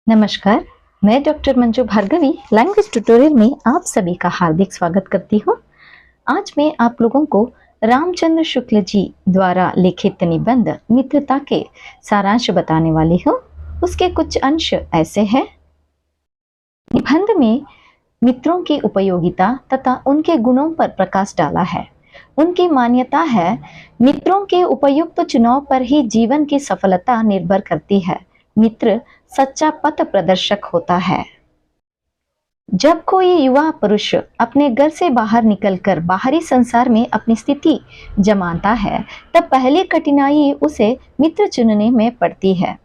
नमस्कार, मैं doctor Manju Bhargavi language tutorial में आप सभी का हार्दिक स्वागत करती हूँ। आज मैं आप लोगों को रामचंद्र शुक्ल जी द्वारा लिखित निबंध मित्रता के सारांश बताने वाली हूँ। उसके कुछ अंश ऐसे हैं। निबंध में मित्रों की उपयोगिता तथा उनके गुणों पर प्रकाश डाला है। उनकी मान्यता है, मित्रों के उपयुक्त चुनाव पर ही जीवन की सफलता निर्भर करती है। मित्र सच्चा पथ प्रदर्शक होता है। जब कोई युवा पुरुष अपने घर से बाहर निकलकर बाहरी संसार में अपनी स्थिति जमाता है, तब पहली कठिनाई उसे मित्र चुनने में पड़ती है।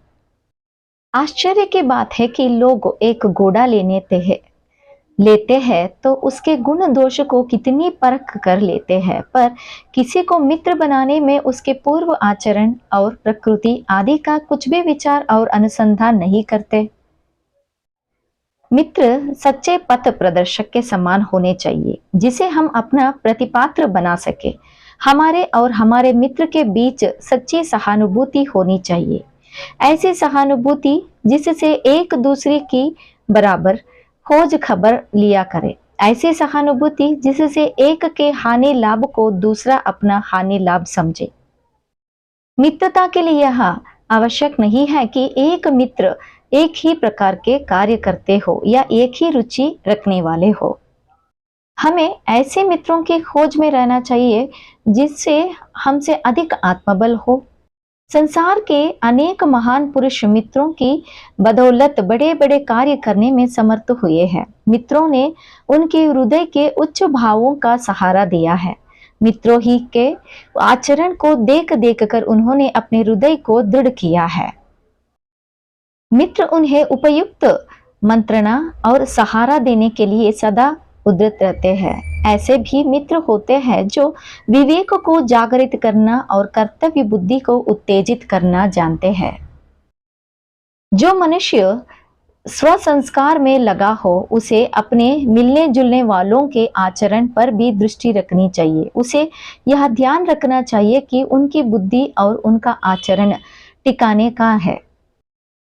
आश्चर्य की बात है कि लोग एक घोड़ा लेते हैं तो उसके गुण दोष को कितनी परख कर लेते हैं, पर किसी को मित्र बनाने में उसके पूर्व आचरण और प्रकृति आदि का कुछ भी विचार और अनुसंधान नहीं करते। मित्र सच्चे पथ प्रदर्शक के समान होने चाहिए, जिसे हम अपना प्रतिपात्र बना सके। हमारे और हमारे मित्र के बीच सच्ची सहानुभूति होनी चाहिए। ऐसी सहानुभूति जिससे एक दूसरे की बराबर खोज खबर लिया करे। ऐसी सहानुभूति जिससे एक के हानि लाभ को दूसरा अपना हानि लाभ समझे। मित्रता के लिए यह आवश्यक नहीं है कि एक मित्र एक ही प्रकार के कार्य करते हो या एक ही रुचि रखने वाले हो। हमें ऐसे मित्रों की खोज में रहना चाहिए जिससे हमसे अधिक आत्मबल हो। संसार के अनेक महान पुरुष मित्रों की बदौलत बड़े बड़े कार्य करने में समर्थ हुए हैं। मित्रों ने उनके हृदय के उच्च भावों का सहारा दिया है। मित्रों ही के आचरण को देख देख कर उन्होंने अपने हृदय को दृढ़ किया है। मित्र उन्हें उपयुक्त मंत्रणा और सहारा देने के लिए सदा उद्यत रहते हैं। ऐसे भी मित्र होते हैं जो विवेक को जागृत करना और कर्तव्य बुद्धि को उत्तेजित करना जानते हैं। जो मनुष्य स्व संस्कार में लगा हो, उसे अपने मिलने जुलने वालों के आचरण पर भी दृष्टि रखनी चाहिए। उसे यह ध्यान रखना चाहिए कि उनकी बुद्धि और उनका आचरण टिकाने का है।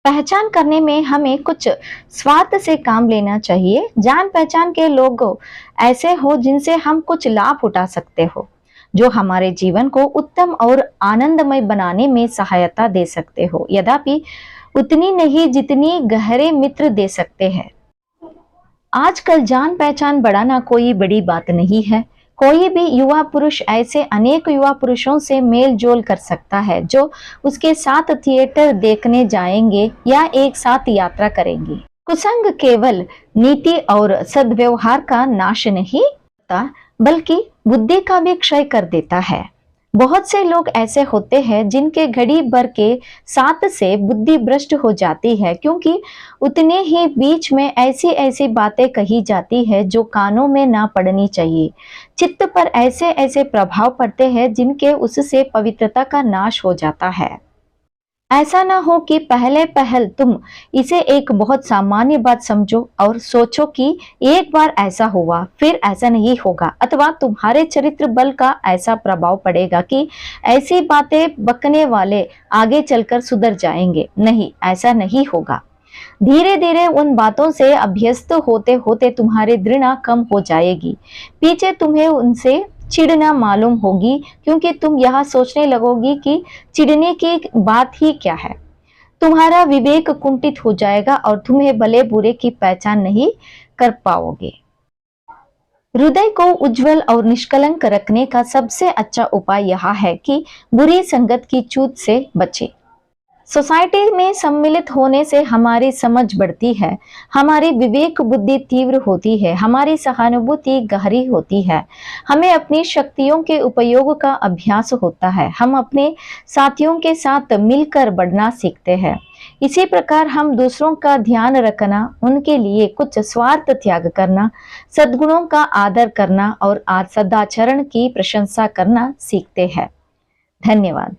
पहचान करने में हमें कुछ स्वार्थ से काम लेना चाहिए। जान पहचान के लोग ऐसे हो जिनसे हम कुछ लाभ उठा सकते हो, जो हमारे जीवन को उत्तम और आनंदमय बनाने में सहायता दे सकते हो, यद्यपि उतनी नहीं जितनी गहरे मित्र दे सकते हैं। आजकल जान पहचान बढ़ाना कोई बड़ी बात नहीं है। कोई भी युवा पुरुष ऐसे अनेक युवा पुरुषों से मेल जोल कर सकता है जो उसके साथ थिएटर देखने जाएंगे या एक साथ यात्रा करेंगे। कुसंग केवल नीति और सद्व्यवहार का नाश नहीं करता, बल्कि बुद्धि का भी क्षय कर देता है। बहुत से लोग ऐसे होते हैं जिनके घड़ी भर के साथ से बुद्धि भ्रष्ट हो जाती है, क्योंकि उतने ही बीच में ऐसी ऐसी बातें कही जाती है जो कानों में ना पड़नी चाहिए। चित्त पर ऐसे ऐसे प्रभाव पड़ते हैं जिनके उससे पवित्रता का नाश हो जाता है। ऐसा ना हो कि पहल तुम इसे एक बहुत सामान्य बात समझो और सोचो कि एक बार ऐसा हुआ फिर ऐसा नहीं होगा, अथवा तुम्हारे चरित्र बल का ऐसा प्रभाव पड़ेगा कि ऐसी बातें बकने वाले आगे चलकर सुधर जाएंगे। नहीं, ऐसा नहीं होगा। धीरे धीरे उन बातों से अभ्यस्त होते होते तुम्हारी घृणा कम हो जाएगी। पीछे तुम्हें उनसे चिढ़ना मालूम होगी, क्योंकि तुम यह सोचने लगोगी कि चिढ़ने की बात ही क्या है। तुम्हारा विवेक कुंठित हो जाएगा और तुम्हें भले बुरे की पहचान नहीं कर पाओगे। हृदय को उज्जवल और निष्कलंक रखने का सबसे अच्छा उपाय यह है कि बुरी संगत की चूत से बचें। सोसाइटी में सम्मिलित होने से हमारी समझ बढ़ती है, हमारी विवेक बुद्धि तीव्र होती है, हमारी सहानुभूति गहरी होती है, हमें अपनी शक्तियों के उपयोग का अभ्यास होता है, हम अपने साथियों के साथ मिलकर बढ़ना सीखते हैं। इसी प्रकार हम दूसरों का ध्यान रखना, उनके लिए कुछ स्वार्थ त्याग करना, सद्गुणों का आदर करना और सदाचरण की प्रशंसा करना सीखते हैं। धन्यवाद।